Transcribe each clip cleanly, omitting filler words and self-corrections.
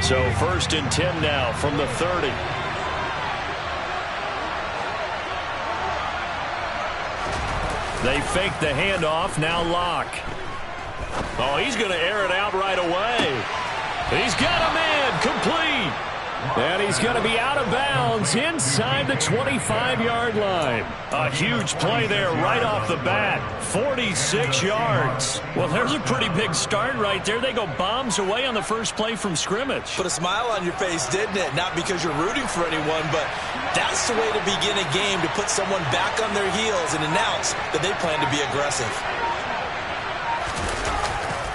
So 1st and 10 now from the 30. They fake the handoff. Now Locke. Oh, he's going to air it out right away. He's got a man. Complete. And he's going to be out of bounds inside the 25-yard line. A huge play there right off the bat. 46 yards. Well, there's a pretty big start right there. They go bombs away on the first play from scrimmage. Put a smile on your face, didn't it? Not because you're rooting for anyone, but that's the way to begin a game, to put someone back on their heels and announce that they plan to be aggressive.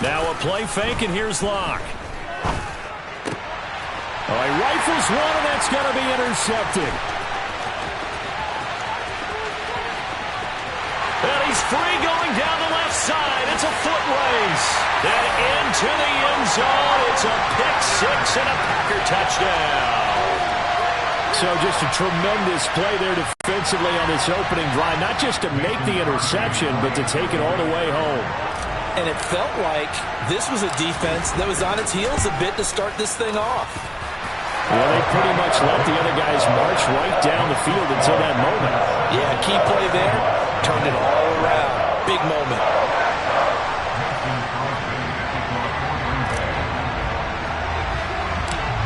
Now a play fake, and here's Locke. Oh, he rifles one, and that's going to be intercepted. And he's free going down the left side. It's a foot race. And into the end zone. It's a pick six and a Packer touchdown. So just a tremendous play there defensively on this opening drive. Not just to make the interception, but to take it all the way home. And it felt like this was a defense that was on its heels a bit to start this thing off. Well, they pretty much let the other guys march right down the field until that moment. Yeah, key play there. Turned it all around. Big moment.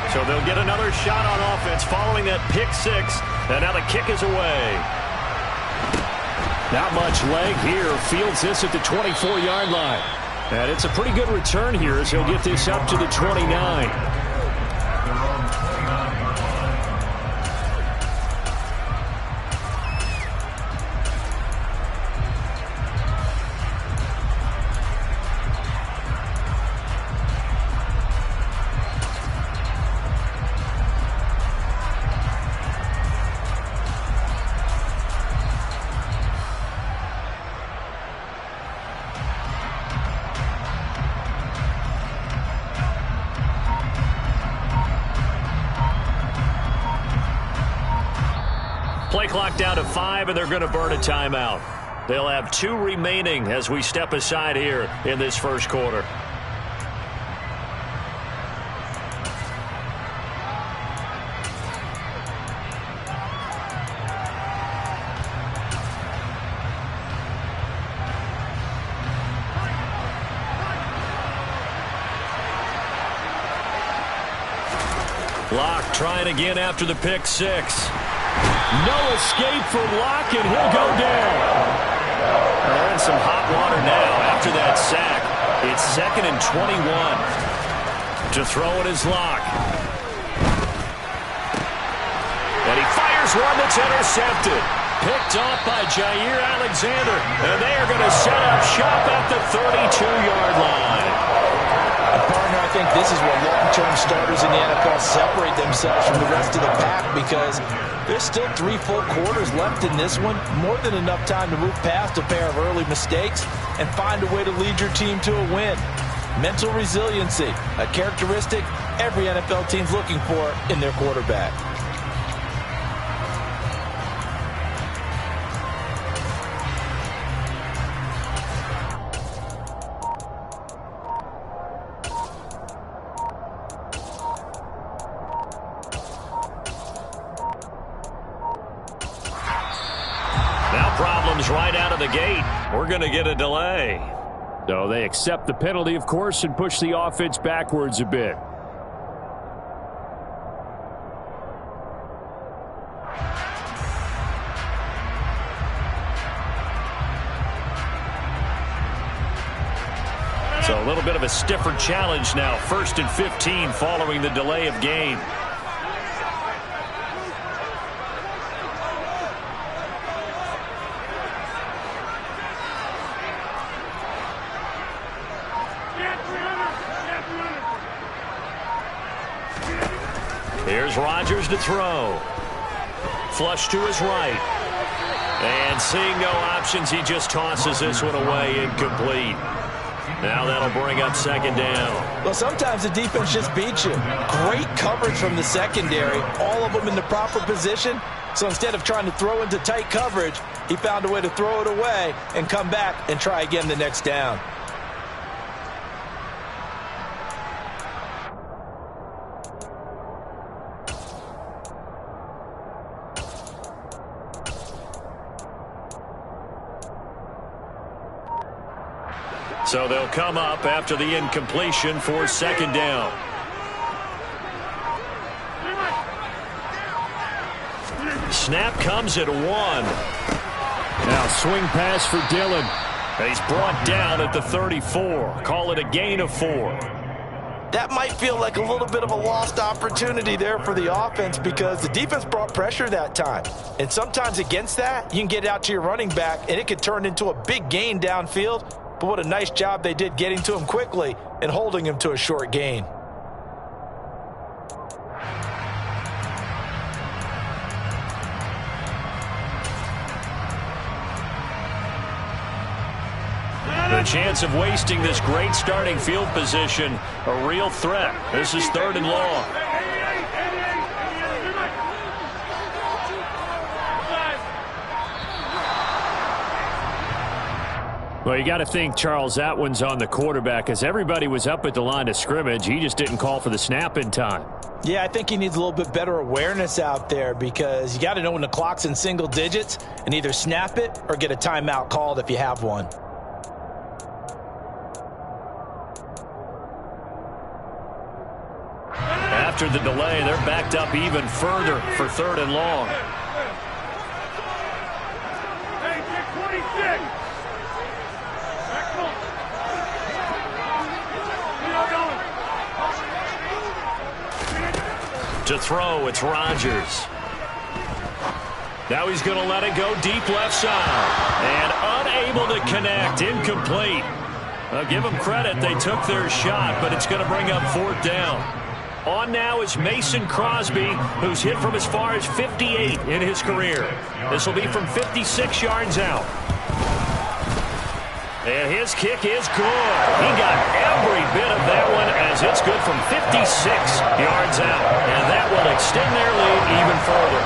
So they'll get another shot on offense following that pick six. And now the kick is away. Not much leg here. Fields this at the 24-yard line. And it's a pretty good return here as he'll get this up to the 29. Play clock down to 5, and they're going to burn a timeout. They'll have 2 remaining as we step aside here in this first quarter. Locke trying again after the pick six. No escape for Locke, and he'll go down. They're in some hot water now after that sack. It's 2nd and 21. To throw it is Locke. And he fires one that's intercepted. Picked off by Jair Alexander. And they are going to set up shop at the 32-yard line. Partner, I think this is where long-term starters in the NFL separate themselves from the rest of the pack, because there's still 3 full quarters left in this one. More than enough time to move past a pair of early mistakes and find a way to lead your team to a win. Mental resiliency, a characteristic every NFL team's looking for in their quarterback. Right out of the gate. We're going to get a delay. So they accept the penalty, of course, and push the offense backwards a bit. So a little bit of a stiffer challenge now. 1st and 15 following the delay of game. Here's Rodgers to throw. Flush to his right. And seeing no options, he just tosses this one away, incomplete. Now that'll bring up 2nd down. Well, sometimes the defense just beats you. Great coverage from the secondary, all of them in the proper position. So instead of trying to throw into tight coverage, he found a way to throw it away and come back and try again the next down. So they'll come up after the incompletion for second down. Snap comes at 1. Now swing pass for Dillon. He's brought down at the 34. Call it a gain of 4. That might feel like a little bit of a lost opportunity there for the offense because the defense brought pressure that time. And sometimes against that, you can get out to your running back, and it could turn into a big gain downfield. But what a nice job they did getting to him quickly and holding him to a short gain. The chance of wasting this great starting field position, a real threat. This is 3rd and long. Well, you got to think, Charles, that one's on the quarterback as everybody was up at the line of scrimmage. He just didn't call for the snap in time. Yeah, I think he needs a little bit better awareness out there because you got to know when the clock's in single digits and either snap it or get a timeout called if you have one. After the delay, they're backed up even further for 3rd and long. To throw, it's Rodgers. Now he's going to let it go deep left side. And unable to connect, incomplete. I'll give them credit, they took their shot, but it's going to bring up 4th down. On now is Mason Crosby, who's hit from as far as 58 in his career. This will be from 56 yards out. And his kick is good. He got every bit of that one as it's good from 56 yards out. And that will extend their lead even further.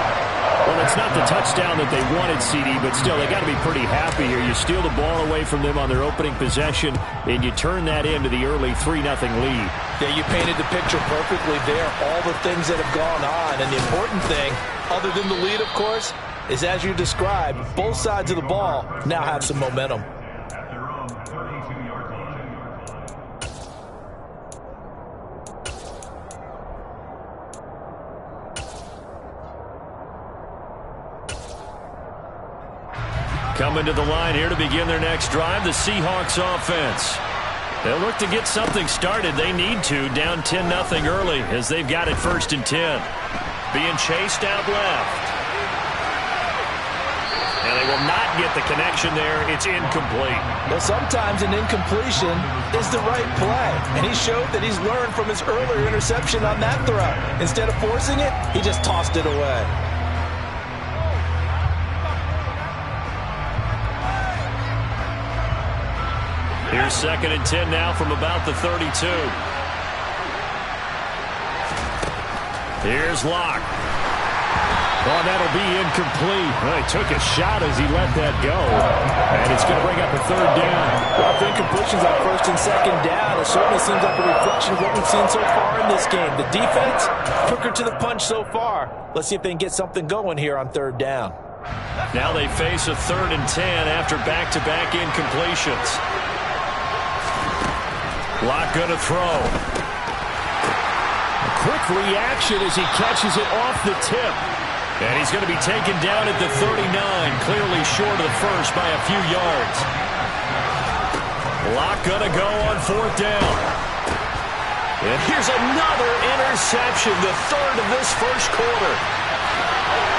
Well, it's not the touchdown that they wanted, CD, but still, they got to be pretty happy here. You steal the ball away from them on their opening possession, and you turn that into the early 3-0 lead. Yeah, you painted the picture perfectly there, all the things that have gone on. And the important thing, other than the lead, of course, is as you described, both sides of the ball now have some momentum. Coming to the line here to begin their next drive, the Seahawks offense. They'll look to get something started. They need to, down 10-0 early as they've got it 1st and 10. Being chased out left. And they will not get the connection there. It's incomplete. Well, sometimes an incompletion is the right play. And he showed that he's learned from his earlier interception on that throw. Instead of forcing it, he just tossed it away. Here's 2nd and 10 now from about the 32. Here's Locke. Oh, that'll be incomplete. Well, he took a shot as he let that go. And it's going to bring up a 3rd down. Well, if incompletions on 1st and 2nd down, it certainly seems like a reflection of what we've seen so far in this game. The defense, quicker to the punch so far. Let's see if they can get something going here on 3rd down. Now they face a 3rd and 10 after back-to-back incompletions. Locke going to throw. A quick reaction as he catches it off the tip. And he's going to be taken down at the 39, clearly short of the first by a few yards. Locke going to go on 4th down. And here's another interception, the 3rd of this first quarter.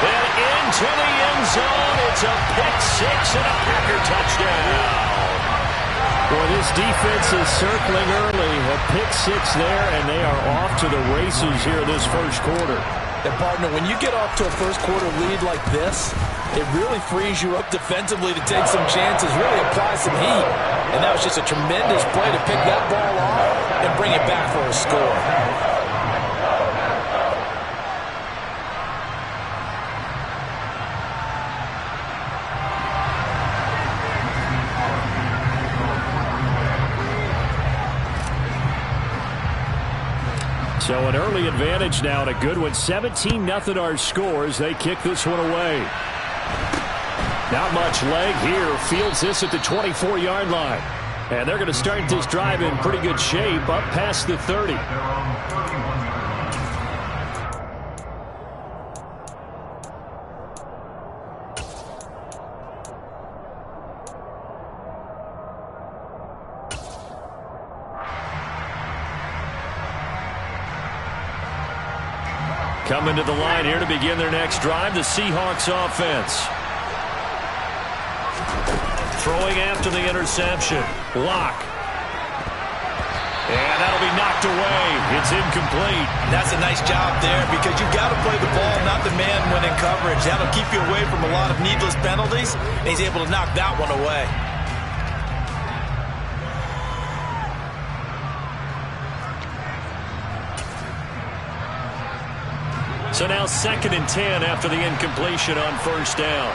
And into the end zone, it's a pick-6 and a Packer touchdown. Well, this defense is circling early. A pick-6 there, and they are off to the races here this first quarter. And, partner, when you get off to a first-quarter lead like this, it really frees you up defensively to take some chances, really apply some heat. And that was just a tremendous play to pick that ball off and bring it back for a score. So an early advantage now and a good one. 17-0 our scores. They kick this one away. Not much leg here. Fields this at the 24-yard line. And they're going to start this drive in pretty good shape, up past the 30. Coming to the line here to begin their next drive, the Seahawks offense. Throwing after the interception. Lock. And that'll be knocked away. It's incomplete. That's a nice job there because you've got to play the ball, not the man when in coverage. That'll keep you away from a lot of needless penalties, and he's able to knock that one away. So now 2nd and 10 after the incompletion on first down.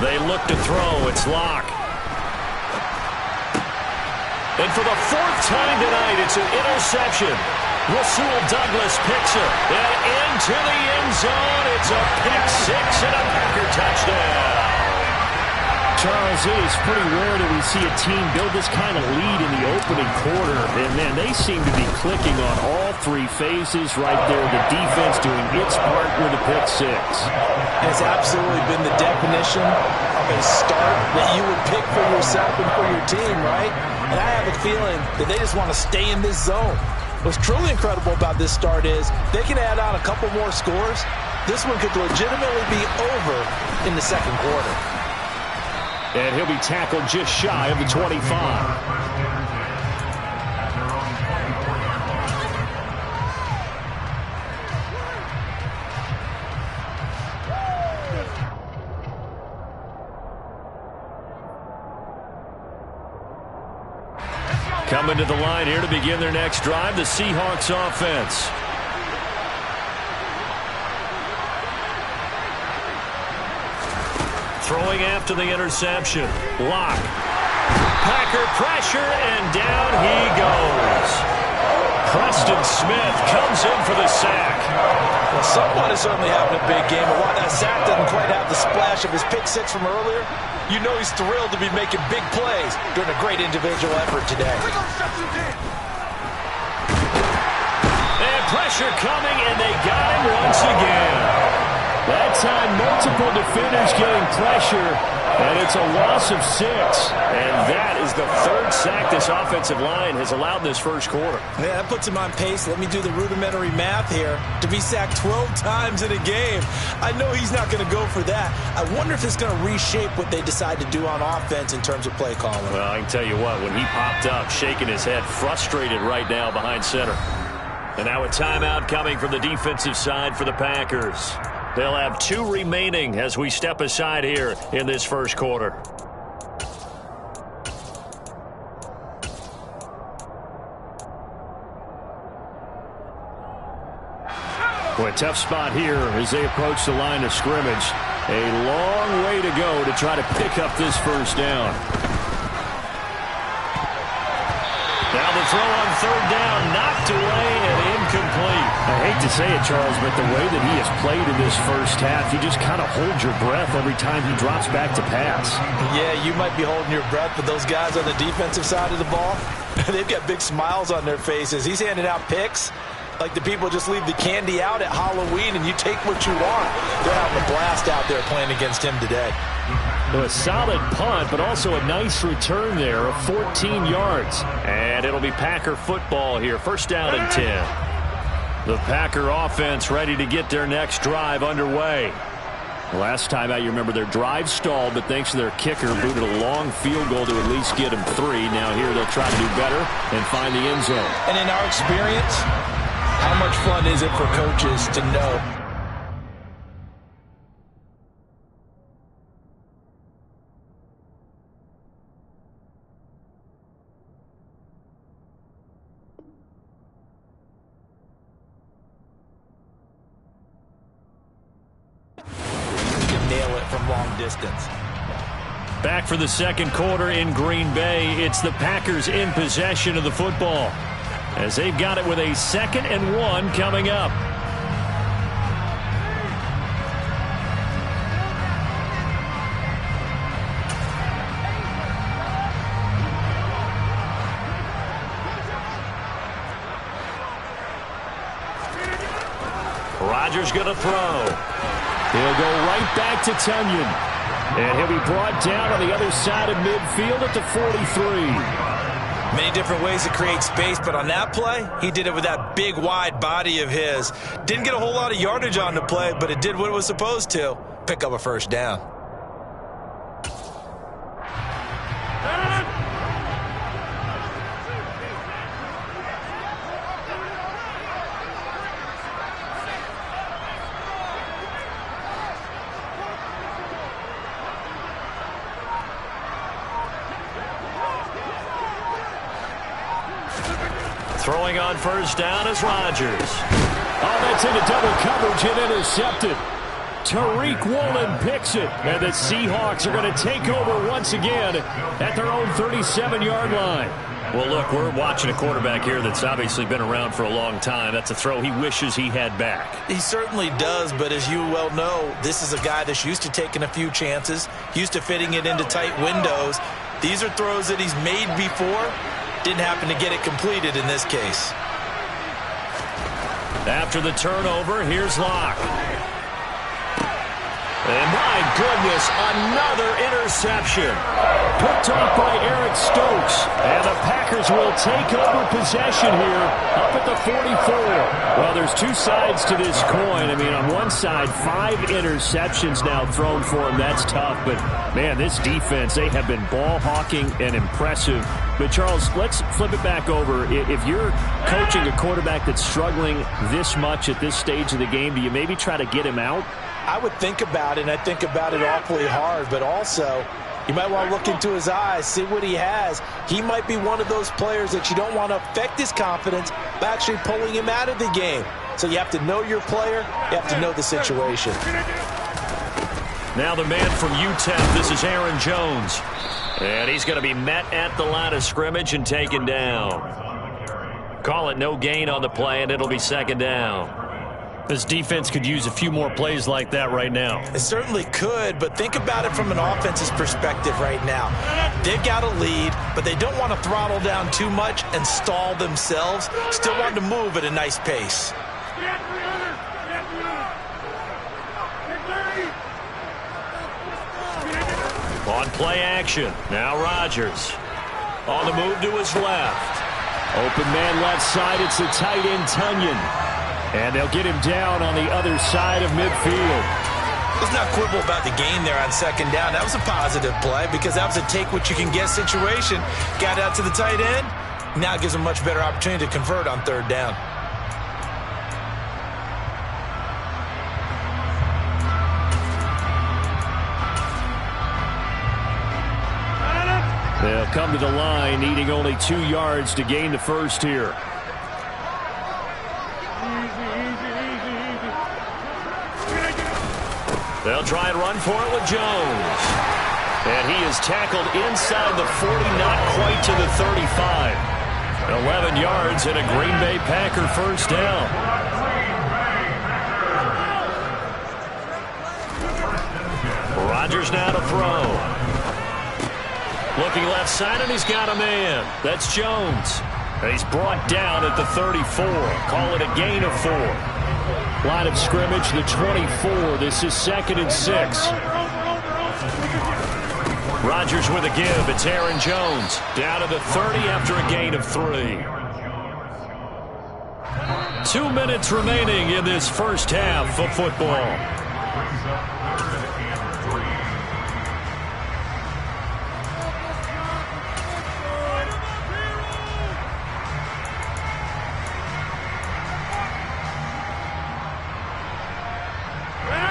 They look to throw. It's Locke. And for the 4th time tonight, it's an interception. Rasul Douglas picks it. And into the end zone. It's a pick 6 and a Packer touchdown. Charles, it is pretty rare that we see a team build this kind of lead in the opening quarter. And, man, they seem to be clicking on all 3 phases right there. The defense doing its part with a pick 6. It's absolutely been the definition of a start that you would pick for yourself and for your team, right? And I have a feeling that they just want to stay in this zone. What's truly incredible about this start is they can add on a couple more scores. This one could legitimately be over in the second quarter. And he'll be tackled just shy of the 25. Coming to the line here to begin their next drive, the Seahawks offense. Throwing after the interception. Lock. Packer pressure, and down he goes. Preston Smith comes in for the sack. Well, someone is certainly having a big game, and while that sack doesn't quite have the splash of his pick 6 from earlier, you know he's thrilled to be making big plays during a great individual effort today. And pressure coming, and they got him once again. That time, multiple defenders getting pressure, and it's a loss of 6. And that is the 3rd sack this offensive line has allowed this first quarter. Yeah, that puts him on pace. Let me do the rudimentary math here. To be sacked 12 times in a game, I know he's not going to go for that. I wonder if it's going to reshape what they decide to do on offense in terms of play calling. Well, I can tell you what, when he popped up, shaking his head, frustrated right now behind center. And now a timeout coming from the defensive side for the Packers. They'll have 2 remaining as we step aside here in this first quarter. Well, a tough spot here as they approach the line of scrimmage. A long way to go to try to pick up this first down. Now the throw on 3rd down, knocked away and incomplete. I hate to say it, Charles, but the way that he has played in this first half, you just kind of hold your breath every time he drops back to pass. Yeah, you might be holding your breath, but those guys on the defensive side of the ball, they've got big smiles on their faces. He's handing out picks like the people just leave the candy out at Halloween and you take what you want. They're having a blast out there playing against him today. A solid punt, but also a nice return there of 14 yards. And it'll be Packer football here. First down and 10. The Packer offense ready to get their next drive underway. Last time out, you remember their drive stalled, but thanks to their kicker, booted a long field goal to at least get them 3. Now here they'll try to do better and find the end zone. And in our experience, how much fun is it for coaches to know distance. Back for the second quarter in Green Bay. It's the Packers in possession of the football as they've got it with a 2nd and 1 coming up. Rodgers going to throw. He'll go right back to Tunyon. And he'll be brought down on the other side of midfield at the 43. Many different ways to create space, but on that play, he did it with that big, wide body of his. Didn't get a whole lot of yardage on the play, but it did what it was supposed to. Pick up a first down. Throwing on first down is Rodgers. Oh, that's into double coverage and intercepted. Tariq Woolen picks it, and the Seahawks are going to take over once again at their own 37-yard line. Well, look, we're watching a quarterback here that's obviously been around for a long time. That's a throw he wishes he had back. He certainly does, but as you well know, this is a guy that's used to taking a few chances, used to fitting it into tight windows. These are throws that he's made before. Didn't happen to get it completed in this case. After the turnover, here's Locke. And my goodness, another interception. Picked off by Eric Stokes. And the Packers will take over possession here up at the 44. Well, there's two sides to this coin. I mean, on one side, 5 interceptions now thrown for him. That's tough. But, man, this defense, they have been ball hawking and impressive. But, Charles, let's flip it back over. If you're coaching a quarterback that's struggling this much at this stage of the game, do you maybe try to get him out? I would think about it, and I think about it awfully hard, but also you might want to look into his eyes, see what he has. He might be one of those players that you don't want to affect his confidence by actually pulling him out of the game. So you have to know your player. You have to know the situation. Now the man from UTEP, this is Aaron Jones. And he's going to be met at the line of scrimmage and taken down. Call it no gain on the play, and it'll be second down. This defense could use a few more plays like that right now. It certainly could, but think about it from an offense's perspective right now. They've got a lead, but they don't want to throttle down too much and stall themselves. Still want to move at a nice pace. On play action, now Rodgers. On the move to his left. Open man left side, it's the tight end Tunyon. And they'll get him down on the other side of midfield. Let's not quibble about the gain there on second down. That was a positive play because that was a take-what-you-can-get situation. Got out to the tight end. Now it gives him a much better opportunity to convert on third down. They'll come to the line, needing only 2 yards to gain the first here. They'll try and run for it with Jones. And he is tackled inside the 40, not quite to the 35. 11 yards and a Green Bay Packer first down. Rodgers now to throw. Looking left side, and he's got a man. That's Jones. And he's brought down at the 34. Call it a gain of 4. Line of scrimmage, the 24. This is 2nd and 6. Rodgers with a give. It's Aaron Jones. Down to the 30 after a gain of 3. 2 minutes remaining in this first half of football.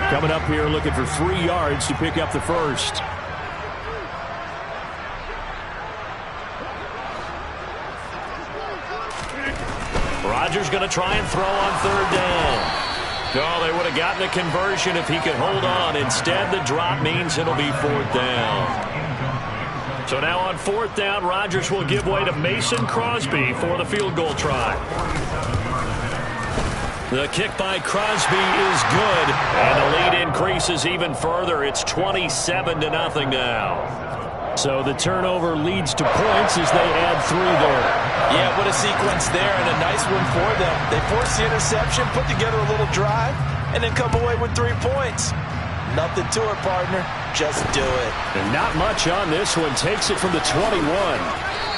Coming up here looking for 3 yards to pick up the first. Rodgers going to try and throw on third down. No, they would have gotten the conversion if he could hold on. Instead, the drop means it'll be 4th down. So now on 4th down, Rodgers will give way to Mason Crosby for the field goal try. The kick by Crosby is good, and the lead increases even further. It's 27-0 now. So the turnover leads to points as they add 3 there. Yeah, what a sequence there, and a nice one for them. They forced the interception, put together a little drive, and then come away with 3 points. Nothing to it, partner. Just do it. And not much on this one. Takes it from the 21.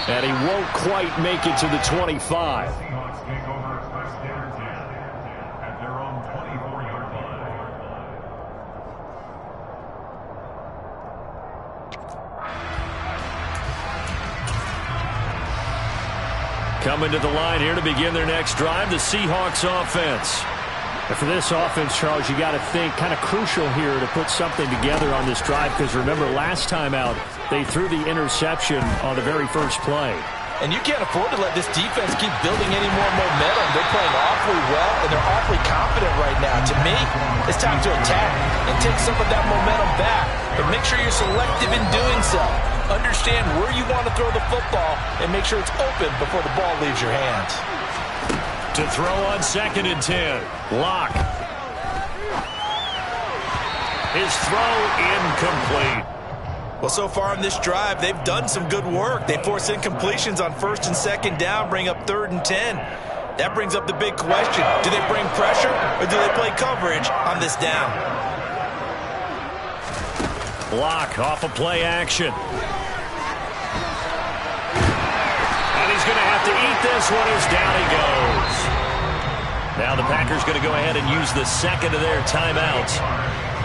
And he won't quite make it to the 25. Coming to the line here to begin their next drive, the Seahawks offense. And for this offense, Charles, you got to think kind of crucial here to put something together on this drive, because remember last time out they threw the interception on the very first play. And you can't afford to let this defense keep building any more momentum. They're playing awfully well, and they're awfully confident right now. To me, it's time to attack and take some of that momentum back. But make sure you're selective in doing so. Understand where you want to throw the football and make sure it's open before the ball leaves your hands. To throw on 2nd and 10. Lock. His throw incomplete. Well, so far in this drive, they've done some good work. They force incompletions on 1st and 2nd down, bring up 3rd and 10. That brings up the big question. Do they bring pressure or do they play coverage on this down? Lock off of play action. And he's going to have to eat this one as down he goes. Now the Packers going to go ahead and use the second of their timeouts,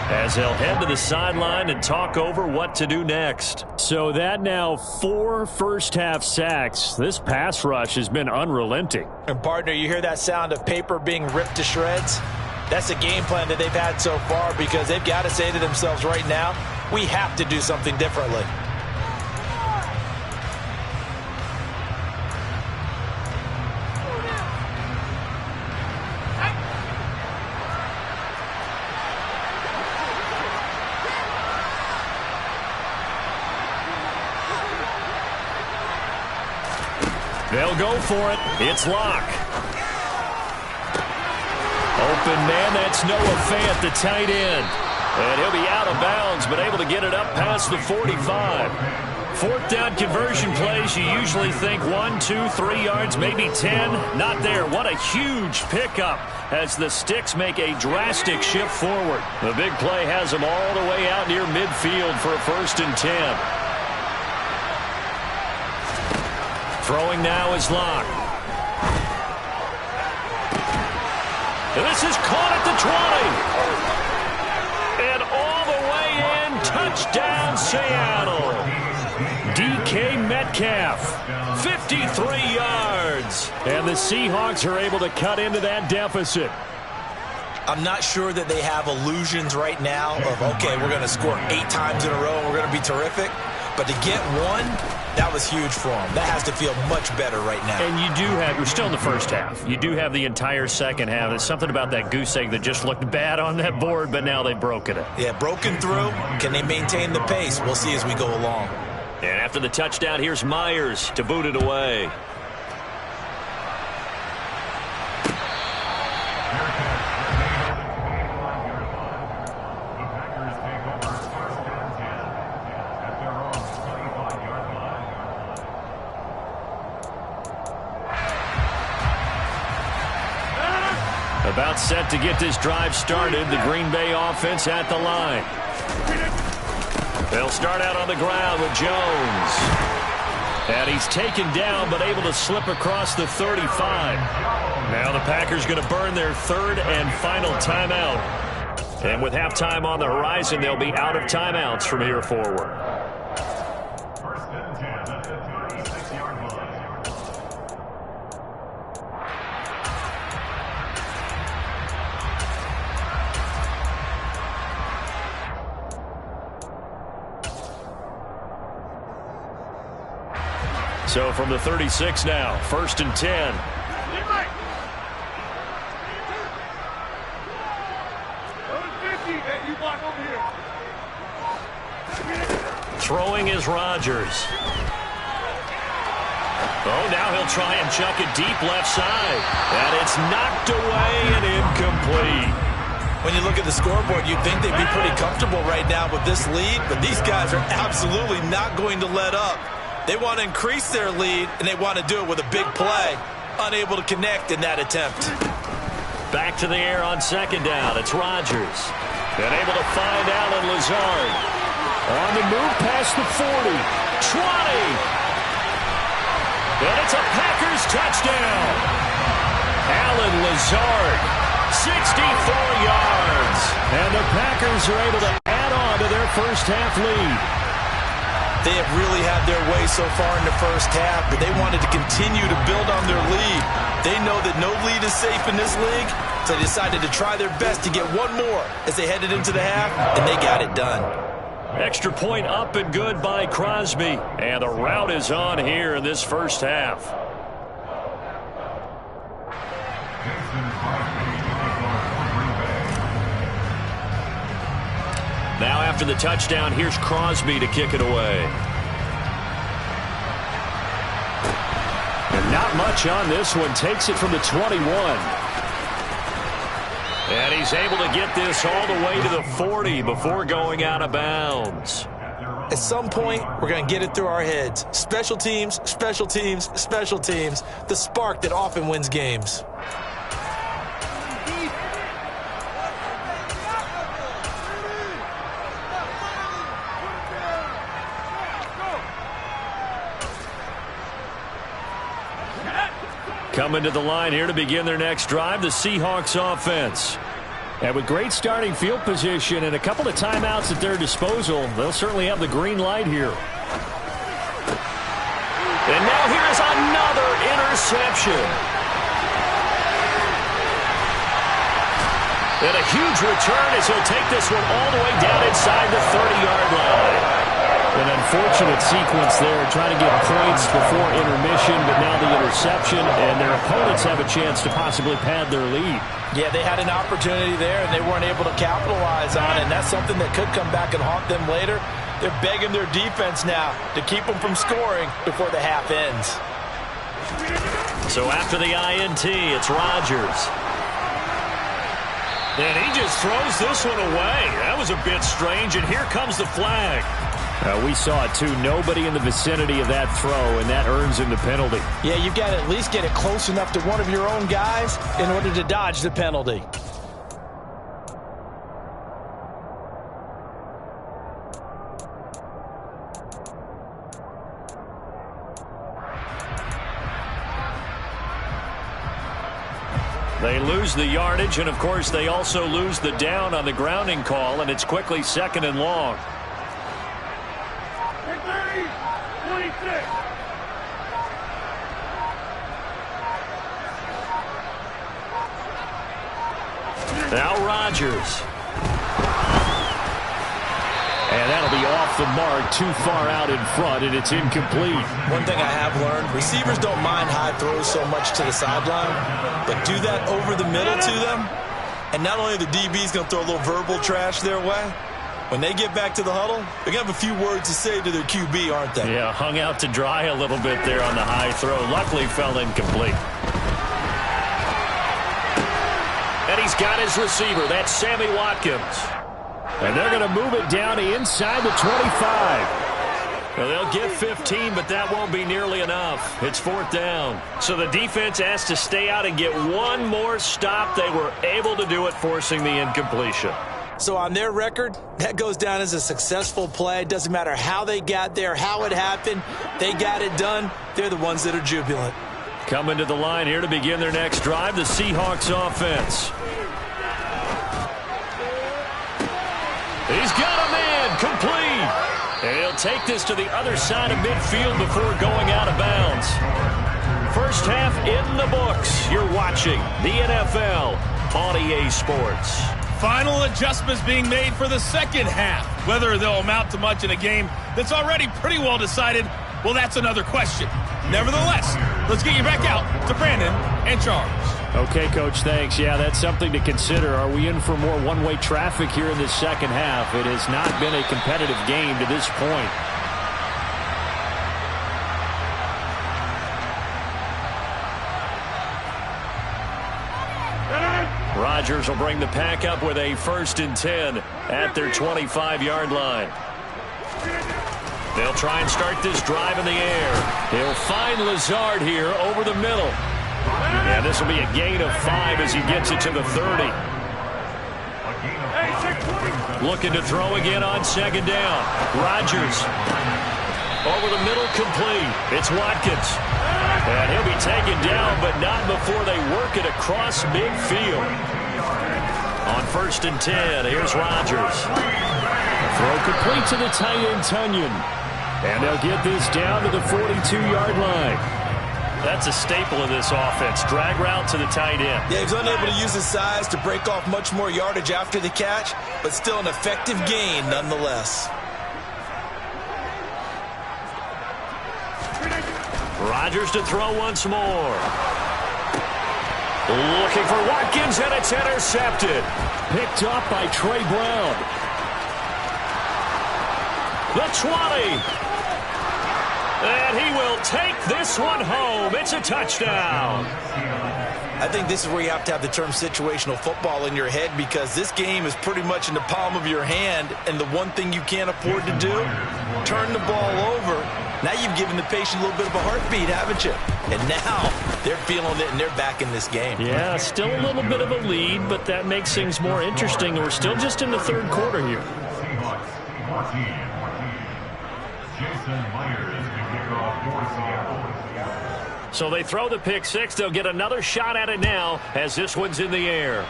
as they'll head to the sideline and talk over what to do next. So that now 4 first-half sacks. This pass rush has been unrelenting. And, partner, you hear that sound of paper being ripped to shreds? That's the game plan that they've had so far, because they've got to say to themselves right now, we have to do something differently. They'll go for it. It's Lock. Open man, that's Noah Fant, the tight end. And he'll be out of bounds, but able to get it up past the 45. 4th down conversion plays, you usually think 1, 2, 3 yards, maybe 10. Not there. What a huge pickup as the Sticks make a drastic shift forward. The big play has them all the way out near midfield for a 1st and 10. Throwing now is Lock. And this is caught at the 20. And all the way in, touchdown Seattle. DK Metcalf, 53 yards. And the Seahawks are able to cut into that deficit. I'm not sure that they have illusions right now of, okay, we're going to score 8 times in a row and we're going to be terrific. But to get one, that was huge for them. That has to feel much better right now. And you do have, we're still in the first half. You do have the entire second half. There's something about that goose egg that just looked bad on that board, but now they've broken it. Yeah, broken through. Can they maintain the pace? We'll see as we go along. And after the touchdown, here's Myers to boot it away. About set to get this drive started. The Green Bay offense at the line. They'll start out on the ground with Jones. And he's taken down but able to slip across the 35. Now the Packers going to burn their 3rd and final timeout. And with halftime on the horizon, they'll be out of timeouts from here forward. So from the 36 now, 1st and 10. Throwing is Rodgers. Oh, now he'll try and chuck it deep left side. And it's knocked away and incomplete. When you look at the scoreboard, you'd think they'd be pretty comfortable right now with this lead, but these guys are absolutely not going to let up. They want to increase their lead, and they want to do it with a big play. Unable to connect in that attempt. Back to the air on second down. It's Rodgers. And able to find Allen Lazard. On the move past the 40. 20. And it's a Packers touchdown. Allen Lazard, 64 yards. And the Packers are able to add on to their first half lead. They have really had their way so far in the first half, but they wanted to continue to build on their lead. They know that no lead is safe in this league, so they decided to try their best to get one more as they headed into the half, and they got it done. Extra point up and good by Crosby. And the rout is on here in this first half. Now after the touchdown, here's Crosby to kick it away. And not much on this one. Takes it from the 21. And he's able to get this all the way to the 40 before going out of bounds. At some point, we're going to get it through our heads. Special teams, special teams, special teams. The spark that often wins games. Coming to the line here to begin their next drive, the Seahawks offense. And with great starting field position and a couple of timeouts at their disposal, they'll certainly have the green light here. And now here's another interception. And a huge return as he'll take this one all the way down inside the 30-yard line. An unfortunate sequence there, trying to get points before intermission, but now the interception, and their opponents have a chance to possibly pad their lead. Yeah, they had an opportunity there, and they weren't able to capitalize on it, and that's something that could come back and haunt them later. They're begging their defense now to keep them from scoring before the half ends. So after the INT, it's Rodgers. And he just throws this one away. That was a bit strange, and here comes the flag. We saw it, too. Nobody in the vicinity of that throw, and that earns him the penalty. Yeah, you've got to at least get it close enough to one of your own guys in order to dodge the penalty. They lose the yardage, and, of course, they also lose the down on the grounding call, and it's quickly second and long. Now Rodgers. And that'll be off the mark, too far out in front, and it's incomplete. One thing I have learned, receivers don't mind high throws so much to the sideline, but do that over the middle to them, and not only are the DBs going to throw a little verbal trash their way, when they get back to the huddle, they're going to have a few words to say to their QB, aren't they? Yeah, hung out to dry a little bit there on the high throw. Luckily fell incomplete. And he's got his receiver. That's Sammy Watkins. And they're going to move it down to inside the 25. Well, they'll get 15, but that won't be nearly enough. It's fourth down. So the defense has to stay out and get one more stop. They were able to do it, forcing the incompletion. So on their record, that goes down as a successful play. It doesn't matter how they got there, how it happened. They got it done. They're the ones that are jubilant. Coming to the line here to begin their next drive, the Seahawks offense. He's got a man, complete. And he'll take this to the other side of midfield before going out of bounds. First half in the books. You're watching the NFL on EA Sports. Final adjustments being made for the second half. Whether they'll amount to much in a game that's already pretty well decided, well, that's another question. Nevertheless, let's get you back out to Brandon and Charles. Okay, Coach, thanks. Yeah, that's something to consider. Are we in for more one-way traffic here in this second half? It has not been a competitive game to this point. Rodgers will bring the pack up with a 1st and 10 at their 25-yard line. They'll try and start this drive in the air. He'll find Lazard here over the middle. And this will be a gain of 5 as he gets it to the 30. Looking to throw again on second down. Rodgers. Over the middle, complete. It's Watkins. And he'll be taken down, but not before they work it across midfield. On 1st and 10, here's Rodgers. Throw complete to the tight end, Tunyon. And they'll get this down to the 42-yard line. That's a staple of this offense. Drag route to the tight end. Yeah, he's unable to use his size to break off much more yardage after the catch, but still an effective gain nonetheless. Rodgers to throw once more. Looking for Watkins, and it's intercepted. Picked up by Trey Brown. The 20. And he will take this one home. It's a touchdown. I think this is where you have to have the term situational football in your head, because this game is pretty much in the palm of your hand, and the one thing you can't afford to do, turn the ball over. Now you've given the patient a little bit of a heartbeat, haven't you? And now they're feeling it, and they're back in this game. Yeah, still a little bit of a lead, but that makes things more interesting. We're still just in the third quarter here. So they throw the pick six. They'll get another shot at it now as this one's in the air.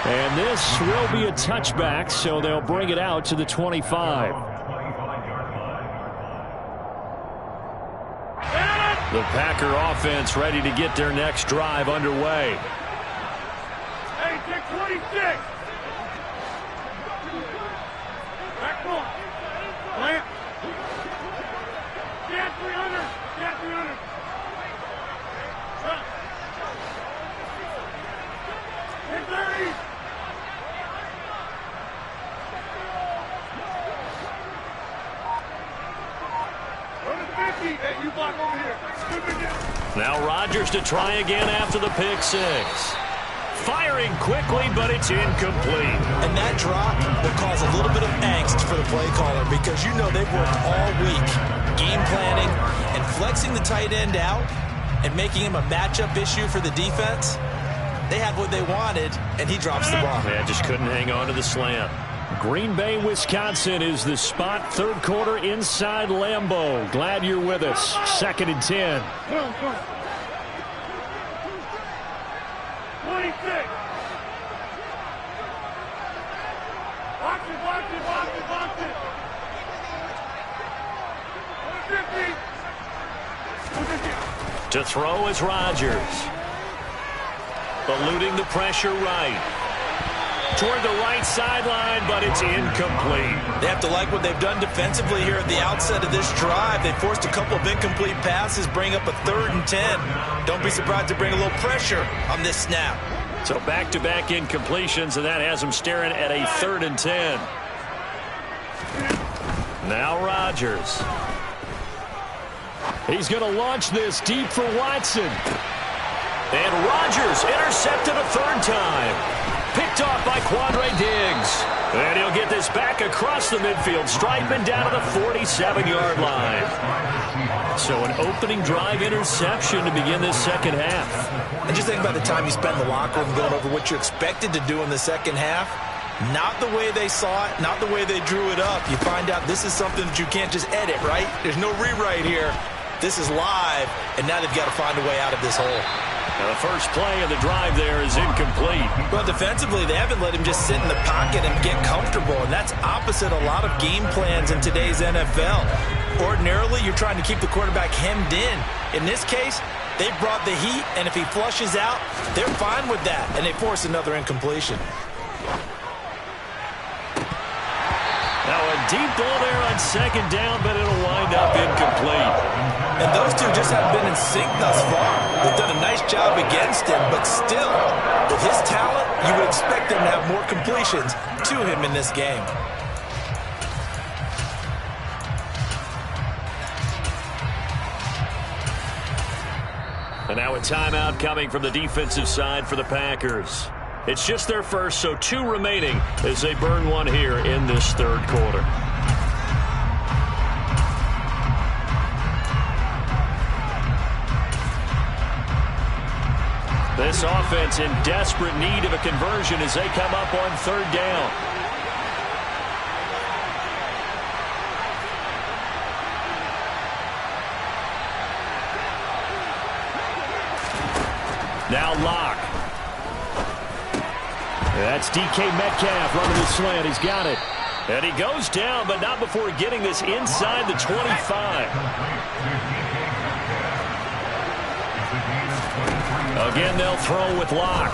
And this will be a touchback, so they'll bring it out to the 25. The Packer offense ready to get their next drive underway. Hey, take 26. Back one. Plant. Get 300. Get 300. Stop. Get 30. Run to 50. Hey, you block over here. Now Rodgers to try again after the pick six. Firing quickly, but it's incomplete. And that drop will cause a little bit of angst for the play caller, because you know they've worked all week game planning and flexing the tight end out and making him a matchup issue for the defense. They had what they wanted, and he drops the ball. Yeah, just couldn't hang on to the slant. Green Bay, Wisconsin is the spot. Third quarter inside Lambeau. Glad you're with us. 2nd and 10. 26. Box it, box it, box it, box it. 150. To throw is Rodgers. Eluding the pressure right. Toward the right sideline, but it's incomplete. They have to like what they've done defensively here at the outset of this drive. They forced a couple of incomplete passes, bring up a 3rd and 10. Don't be surprised to bring a little pressure on this snap. So back-to-back incompletions, and that has them staring at a 3rd and 10. Now Rodgers. He's going to launch this deep for Watson. And Rodgers intercepted a 3rd time. Picked off by Quandre Diggs. And he'll get this back across the midfield stripe and down to the 47-yard line. So an opening drive interception to begin this second half. And just think about the time you spend in the locker room going over what you expected to do in the second half. Not the way they saw it, not the way they drew it up. You find out this is something that you can't just edit, right? There's no rewrite here. This is live, and now they've got to find a way out of this hole. Now the first play of the drive there is incomplete. Well, defensively, they haven't let him just sit in the pocket and get comfortable, and that's opposite a lot of game plans in today's NFL. Ordinarily, you're trying to keep the quarterback hemmed in. In this case, they brought the heat, and if he flushes out, they're fine with that, and they force another incompletion. Now a deep ball there on second down, but it'll wind up incomplete. And those two just haven't been in sync thus far. They've done a nice job against him, but still, with his talent, you would expect them to have more completions to him in this game. And now a timeout coming from the defensive side for the Packers. It's just their first, so 2 remaining as they burn one here in this third quarter. This offense in desperate need of a conversion as they come up on third down. Now Locke. That's DK Metcalf running the slant. He's got it. And he goes down, but not before getting this inside the 25. Again, they'll throw with Locke.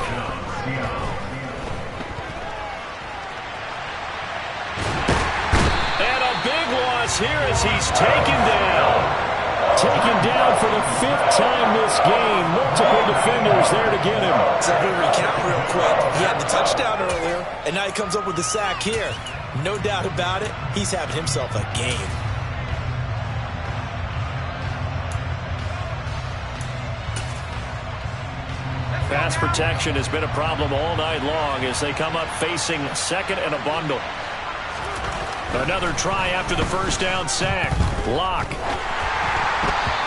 And a big loss here as he's taken down. Taken down for the 5th time this game. Multiple defenders there to get him. So we'll recount real quick. He had the touchdown earlier, and now he comes up with the sack here. No doubt about it, he's having himself a game. Pass protection has been a problem all night long as they come up facing second and a bundle. Another try after the first down sack. Locke.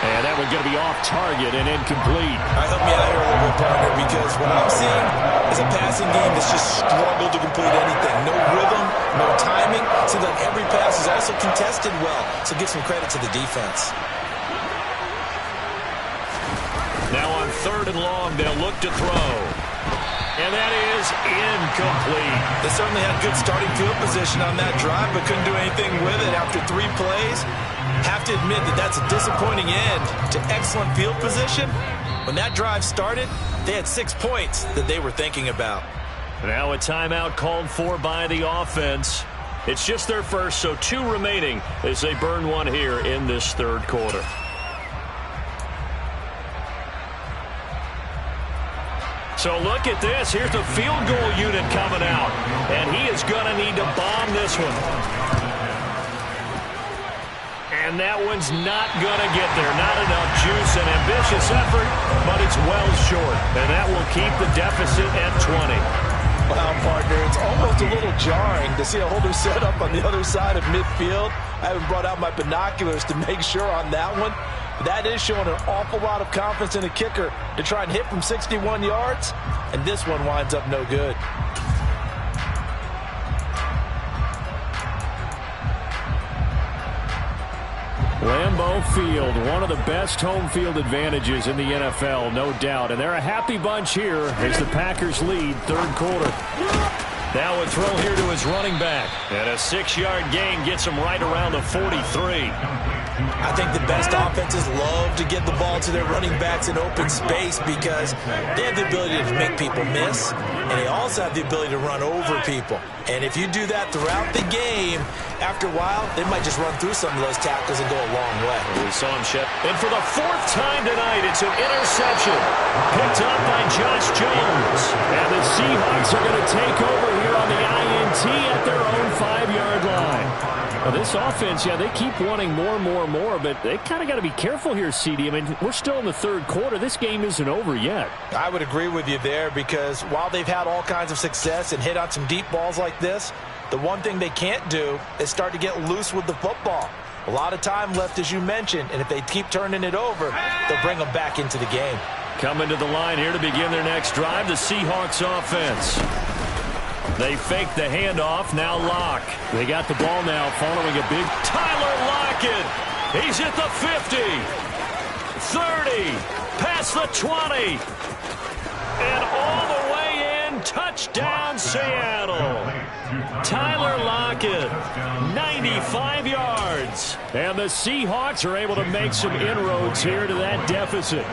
And that one's going to be off target and incomplete. All right, help me out here a little bit, partner, because what I'm seeing is a passing game that's just struggled to complete anything. No rhythm, no timing. Seems like every pass is also contested well, so give some credit to the defense. Now on third and long, they'll look to throw. And that is incomplete. They certainly had good starting field position on that drive, but couldn't do anything with it after 3 plays. Have to admit that that's a disappointing end to excellent field position. When that drive started, they had 6 points that they were thinking about. Now a timeout called for by the offense. It's just their first, so 2 remaining as they burn one here in this third quarter. So look at this. Here's the field goal unit coming out. And he is going to need to bomb this one. And that one's not going to get there. Not enough juice. An ambitious effort, but it's well short. And that will keep the deficit at 20. Wow, partner, it's almost a little jarring to see a holder set up on the other side of midfield. I haven't brought out my binoculars to make sure on that one. That is showing an awful lot of confidence in a kicker to try and hit from 61 yards. And this one winds up no good. Lambeau Field, one of the best home field advantages in the NFL, no doubt. And they're a happy bunch here as the Packers lead third quarter. Now a throw here to his running back. And a 6-yard gain gets him right around the 43. I think the best offenses love to get the ball to their running backs in open space because they have the ability to make people miss, and they also have the ability to run over people. And if you do that throughout the game, after a while, they might just run through some of those tackles and go a long way. We saw him shut. And for the 4th time tonight, it's an interception. Picked up by Josh Jones. And the Seahawks are going to take over here on the INT at their own 5-yard line. Now this offense, yeah, they keep wanting more, but they kind of got to be careful here, CD. I mean, we're still in the third quarter. This game isn't over yet. I would agree with you there because while they've had all kinds of success and hit on some deep balls like this, the one thing they can't do is start to get loose with the football. A lot of time left, as you mentioned, and if they keep turning it over, they'll bring them back into the game. Coming to the line here to begin their next drive, the Seahawks offense. They fake the handoff, now Locke. They got the ball now following a big... Tyler Lockett, he's at the 50, 30, past the 20, and all the way in, touchdown Seattle. Tyler Lockett, 95 yards. And the Seahawks are able to make some inroads here to that deficit.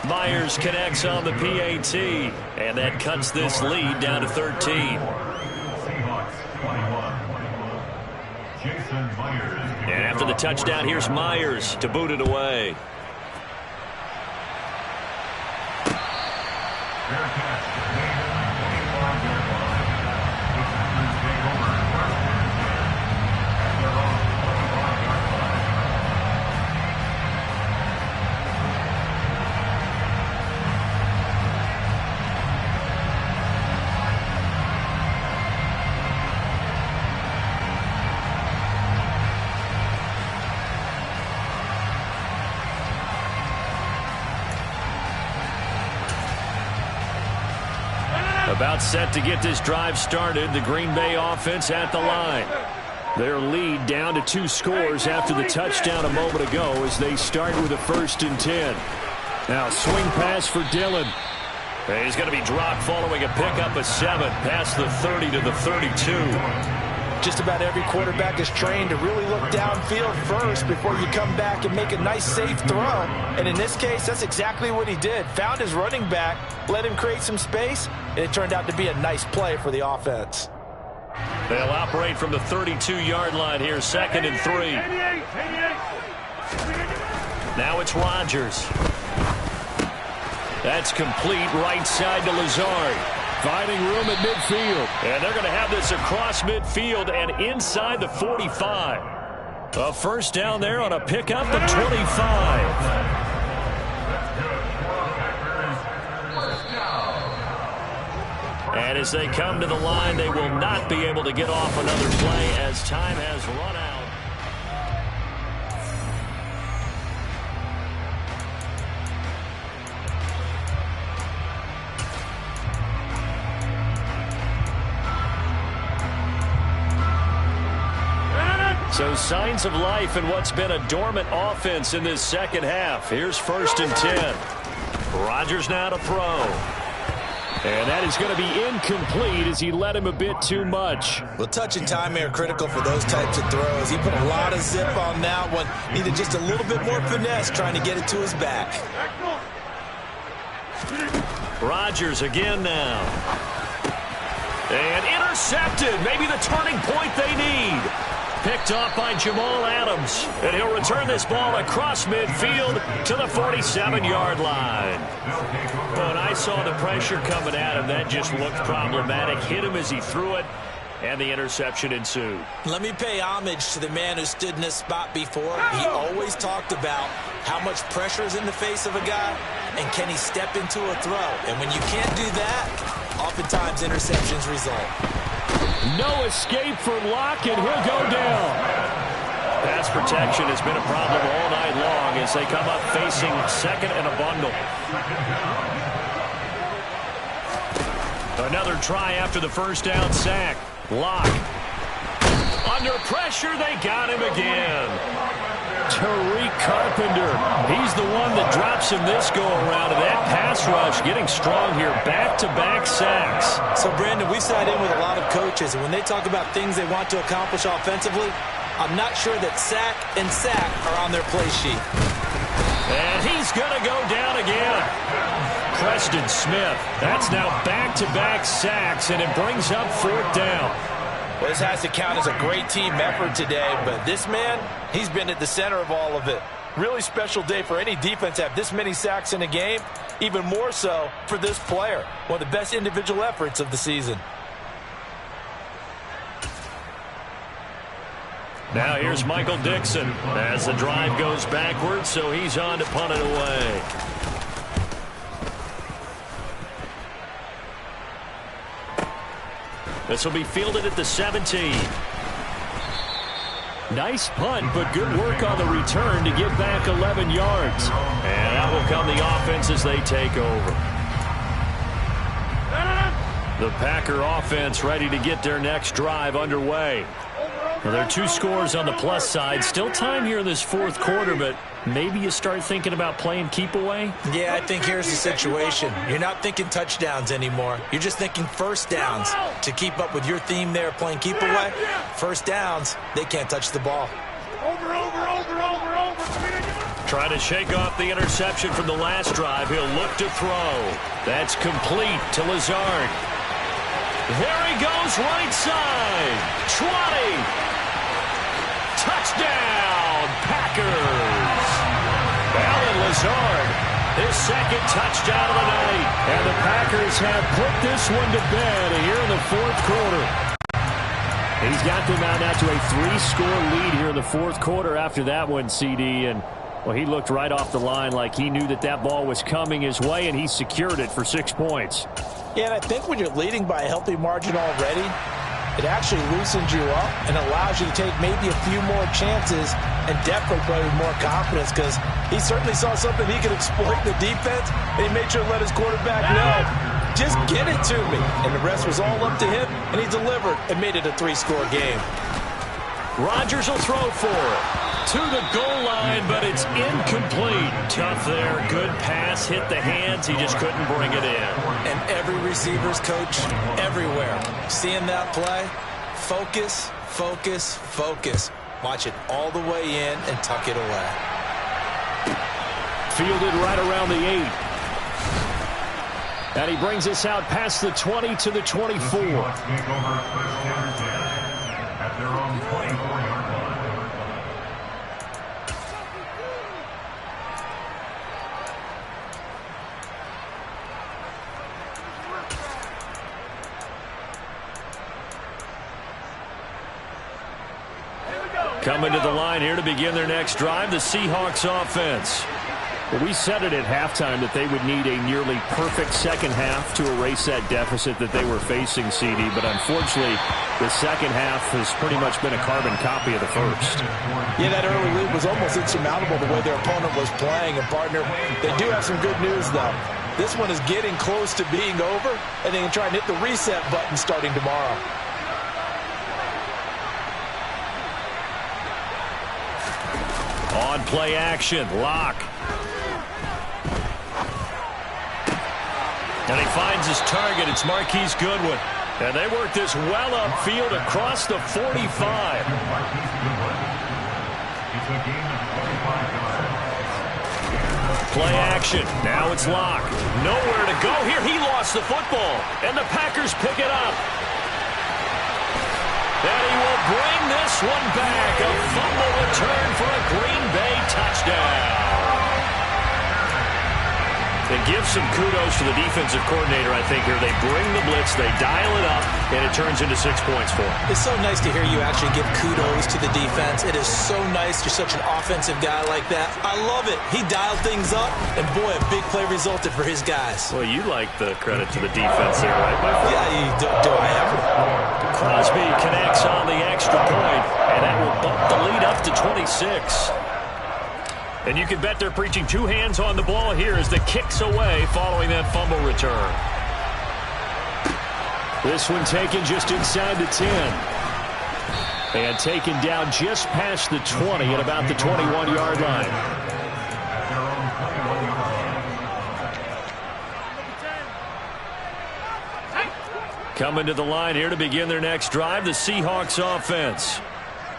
Myers connects on the PAT, and that cuts this lead down to 13. And after the touchdown, here's Myers to boot it away. About set to get this drive started. The Green Bay offense at the line. Their lead down to 2 scores after the touchdown a moment ago as they start with a 1st and 10. Now swing pass for Dillon. He's going to be dropped following a pickup of 7 past the 30 to the 32. Just about every quarterback is trained to really look downfield first before you come back and make a nice, safe throw. And in this case, that's exactly what he did. Found his running back, let him create some space, and it turned out to be a nice play for the offense. They'll operate from the 32-yard line here, 2nd and 3. Now it's Rodgers. That's complete right side to Lazard. Finding room at midfield. And they're going to have this across midfield and inside the 45. A 1st down there on a pickup of 25. And as they come to the line, they will not be able to get off another play as time has run out. So signs of life in what's been a dormant offense in this 2nd half. Here's 1st and 10. Rodgers now to throw. And that is going to be incomplete as he led him a bit too much. Well, touch and timing are critical for those types of throws. He put a lot of zip on that one. Needed just a little bit more finesse trying to get it to his back. Rodgers again now. And intercepted. Maybe the turning point they need. Picked off by Jamal Adams. And he'll return this ball across midfield to the 47-yard line. When I saw the pressure coming at him, that just looked problematic. Hit him as he threw it, and the interception ensued. Let me pay homage to the man who stood in this spot before. He always talked about how much pressure is in the face of a guy, and can he step into a throw. And when you can't do that, oftentimes interceptions result. No escape for Locke, and he'll go down. Pass protection has been a problem all night long as they come up facing 2nd and a bundle. Another try after the 1st down sack. Locke. Under pressure, they got him again. Tariq Carpenter. He's the one that drops him this go-around. And that pass rush getting strong here. Back-to-back sacks. So, Brandon, we sat in with a lot of coaches, and when they talk about things they want to accomplish offensively, I'm not sure that sack and sack are on their play sheet. And he's going to go down again. Preston Smith. That's now back-to-back sacks, and it brings up 4th down. Well, this has to count as a great team effort today, but this man, he's been at the center of all of it. Really special day for any defense to have this many sacks in a game, even more so for this player. One of the best individual efforts of the season. Now here's Michael Dixon as the drive goes backwards, so he's on to punt it away. This will be fielded at the 17. Nice punt, but good work on the return to get back 11 yards. And out will come the offense as they take over. The Packer offense ready to get their next drive underway. Well, there are 2 scores on the plus side. Still time here in this 4th quarter, but maybe you start thinking about playing keep away? Yeah, I think here's the situation. You're not thinking touchdowns anymore. You're just thinking 1st downs. To keep up with your theme there, playing keep away, 1st downs, they can't touch the ball. Over. Trying to shake off the interception from the last drive. He'll look to throw. That's complete to Lazard. There he goes right side. 20. Touchdown, Packers. Allen Lazard, his 2nd touchdown of the night. And the Packers have put this one to bed here in the 4th quarter. He's got them out now to a 3-score lead here in the 4th quarter after that one, CD. And, well, he looked right off the line like he knew that that ball was coming his way, and he secured it for 6 points. Yeah, and I think when you're leading by a healthy margin already, it actually loosens you up and allows you to take maybe a few more chances and definitely play with more confidence, because he certainly saw something he could exploit in the defense, and he made sure to let his quarterback know Just get it to me. And the rest was all up to him, and he delivered and made it a 3-score game. Rodgers will throw for it. To the goal line, but it's incomplete. Tough there. Good pass. Hit the hands. He just couldn't bring it in. And every receiver's coach everywhere. Seeing that play, focus, focus, focus. Watch it all the way in and tuck it away. Fielded right around the 8. And he brings us out past the 20 to the 24. At their own 24-yard line. Coming to the line here to begin their next drive, the Seahawks offense. Well, we said it at halftime that they would need a nearly perfect second half to erase that deficit that they were facing, CD. But unfortunately, the second half has pretty much been a carbon copy of the first. Yeah, that early lead was almost insurmountable the way their opponent was playing. And, partner, they do have some good news, though. This one is getting close to being over, and they can try and hit the reset button starting tomorrow. On play action, Locke. And he finds his target. It's Marquise Goodwin. And they work this well upfield across the 45. Play action. Now it's Locke. Nowhere to go here. He lost the football. And the Packers pick it up. And he will bring this one back. A fumble return for a Green Bay touchdown. And give some kudos to the defensive coordinator, I think, here. They bring the blitz, they dial it up, and it turns into 6 points for them. It's so nice to hear you actually give kudos to the defense. It is so nice you're such an offensive guy like that. I love it. He dialed things up, and boy, a big play resulted for his guys. Well, you like the credit to the defense there, right, my friend? Yeah, do I ever? Crosby connects on the extra point, and that will bump the lead up to 26. And you can bet they're preaching two hands on the ball here as the kick's away following that fumble return. This one taken just inside the 10. And taken down just past the 20 at about the 21-yard line. Coming to the line here to begin their next drive, the Seahawks offense.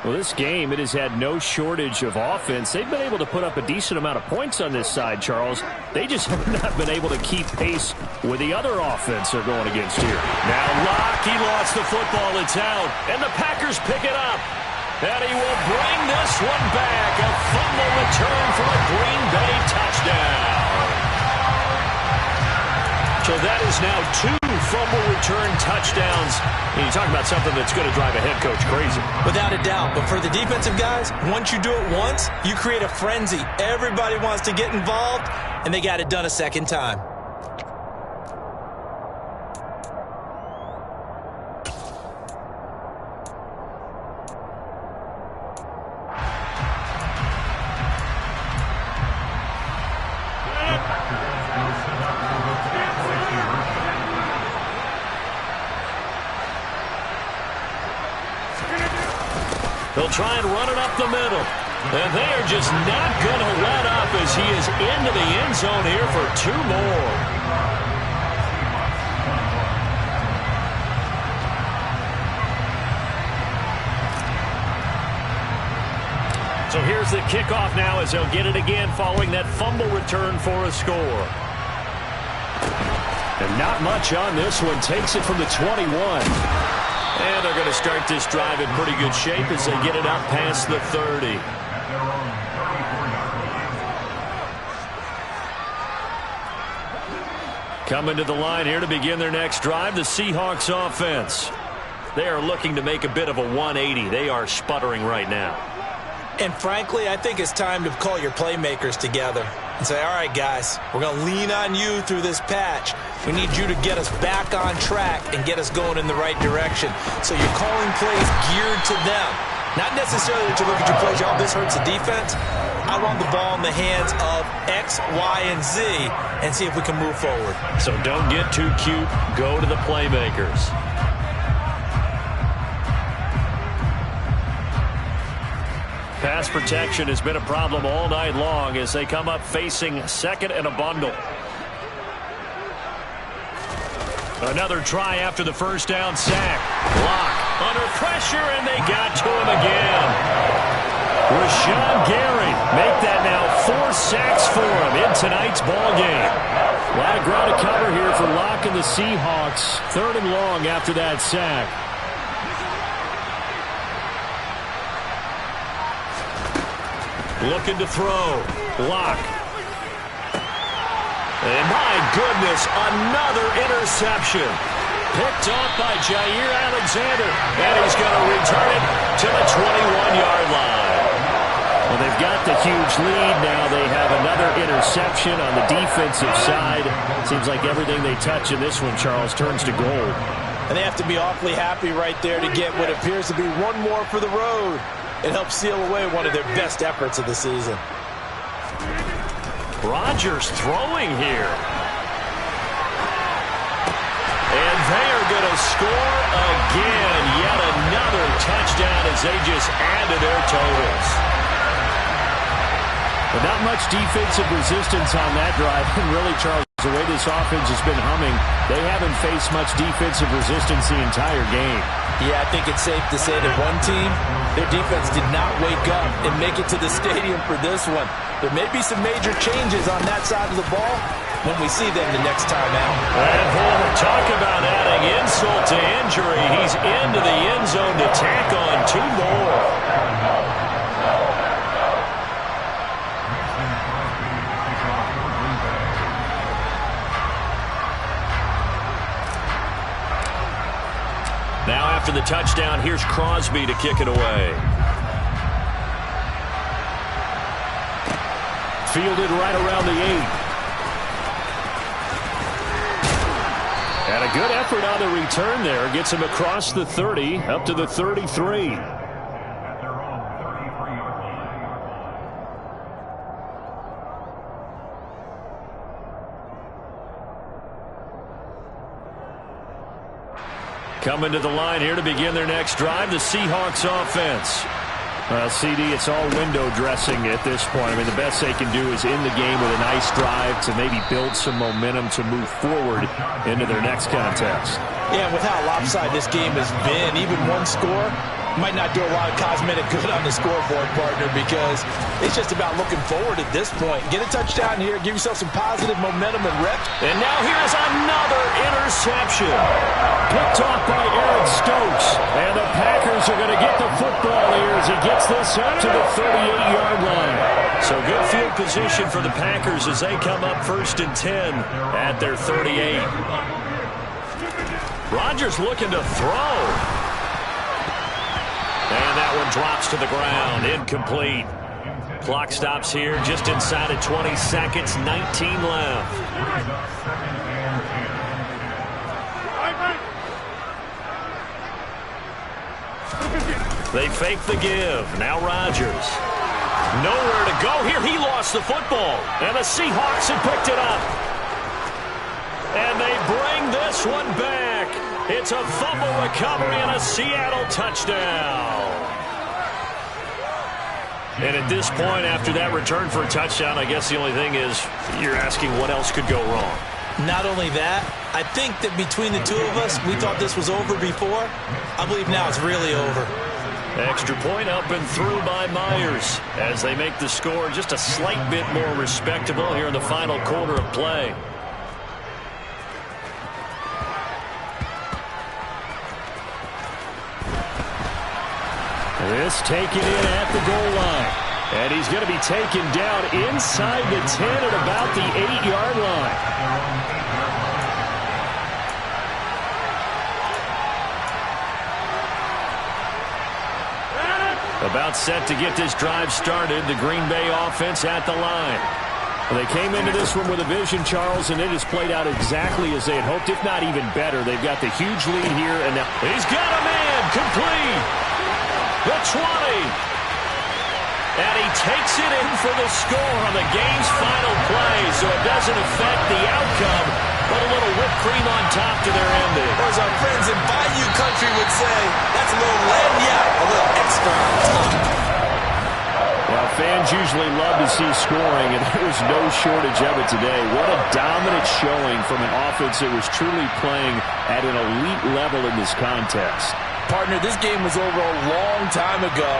Well, this game, it has had no shortage of offense. They've been able to put up a decent amount of points on this side, Charles. They just have not been able to keep pace with the other offense they're going against here. Now Locke, he lost the football. It's out. And the Packers pick it up. And he will bring this one back. A fumble return for a Green Bay touchdown. So that is now 2 fumble return touchdowns. And you talk about something that's going to drive a head coach crazy. Without a doubt. But for the defensive guys, once you do it once, you create a frenzy. Everybody wants to get involved, and they got it done a second time. They'll try and run it up the middle. And they're just not going to let up as he is into the end zone here for 2 more. So here's the kickoff now as they'll get it again following that fumble return for a score. And not much on this one. Takes it from the 21. And they're going to start this drive in pretty good shape as they get it up past the 30. Coming to the line here to begin their next drive, the Seahawks offense. They are looking to make a bit of a 180. They are sputtering right now. And frankly, I think it's time to call your playmakers together and say, all right, guys, we're going to lean on you through this patch. We need you to get us back on track and get us going in the right direction. So you're calling plays geared to them. Not necessarily that you look at your plays, oh, this hurts the defense. I want the ball in the hands of X, Y, and Z and see if we can move forward. So don't get too cute. Go to the playmakers. Pass protection has been a problem all night long as they come up facing second and a bundle. Another try after the first down sack. Block under pressure, and they got to him again. Rashawn Gary make that now 4 sacks for him in tonight's ball game. A lot of ground to cover here for Locke and the Seahawks. 3rd and long after that sack. Looking to throw. Locke. And my goodness, another interception. Picked off by Jair Alexander. And he's going to return it to the 21-yard line. Well, they've got the huge lead. Now they have another interception on the defensive side. Seems like everything they touch in this one, Charles, turns to gold. And they have to be awfully happy right there to get what appears to be one more for the road. It helps seal away one of their best efforts of the season. Rodgers throwing here. And they are going to score again. Yet another touchdown as they just add to their totals. But not much defensive resistance on that drive. And really, Charles, the way this offense has been humming, they haven't faced much defensive resistance the entire game. Yeah, I think it's safe to say that one team, their defense did not wake up and make it to the stadium for this one. There may be some major changes on that side of the ball when we see them the next time out. And boy, talk about adding insult to injury. He's into the end zone to tack on 2 more. Now after the touchdown, here's Crosby to kick it away. Fielded right around the 8. And a good effort on the return there. Gets him across the 30, up to the 33. Coming to the line here to begin their next drive, the Seahawks offense. Well, CD, it's all window dressing at this point. I mean, the best they can do is end the game with a nice drive to maybe build some momentum to move forward into their next contest. Yeah, with how lopsided this game has been, even one score might not do a lot of cosmetic good on the scoreboard, partner, because it's just about looking forward at this point. Get a touchdown here, give yourself some positive momentum and reps. And now here's another interception. Picked off by Eric Stokes. And the Packers are going to get the football here as he gets this up to the 38-yard line. So good field position for the Packers as they come up 1st and 10 at their 38. Rodgers looking to throw. And that one drops to the ground. Incomplete. Clock stops here just inside of 20 seconds. 19 left. They fake the give. Now Rodgers. Nowhere to go here. He lost the football. And the Seahawks have picked it up. And they bring this one back. It's a fumble recovery and a Seattle touchdown. And at this point, after that return for a touchdown, I guess the only thing is you're asking what else could go wrong. Not only that, I think that between the two of us, we thought this was over before. I believe now it's really over. Extra point up and through by Myers as they make the score just a slight bit more respectable here in the final quarter of play. This taken in at the goal line. And he's going to be taken down inside the 10 at about the 8-yard line. About set to get this drive started. The Green Bay offense at the line. Well, they came into this one with a vision, Charles, and it has played out exactly as they had hoped, if not even better. They've got the huge lead here, and now he's got a man complete. The 20. And he takes it in for the score on the game's final play, so it doesn't affect the outcome, but a little whipped cream on top to their ending. Or as our friends in Bayou Country would say, that's a little lagniappe, a little extra on top. Well, fans usually love to see scoring, and there was no shortage of it today. What a dominant showing from an offense that was truly playing at an elite level in this contest. Partner, this game was over a long time ago,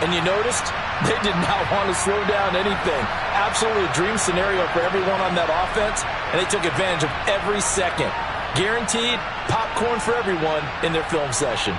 and you noticed they did not want to slow down anything. Absolutely a dream scenario for everyone on that offense, and they took advantage of every second. Guaranteed popcorn for everyone in their film session.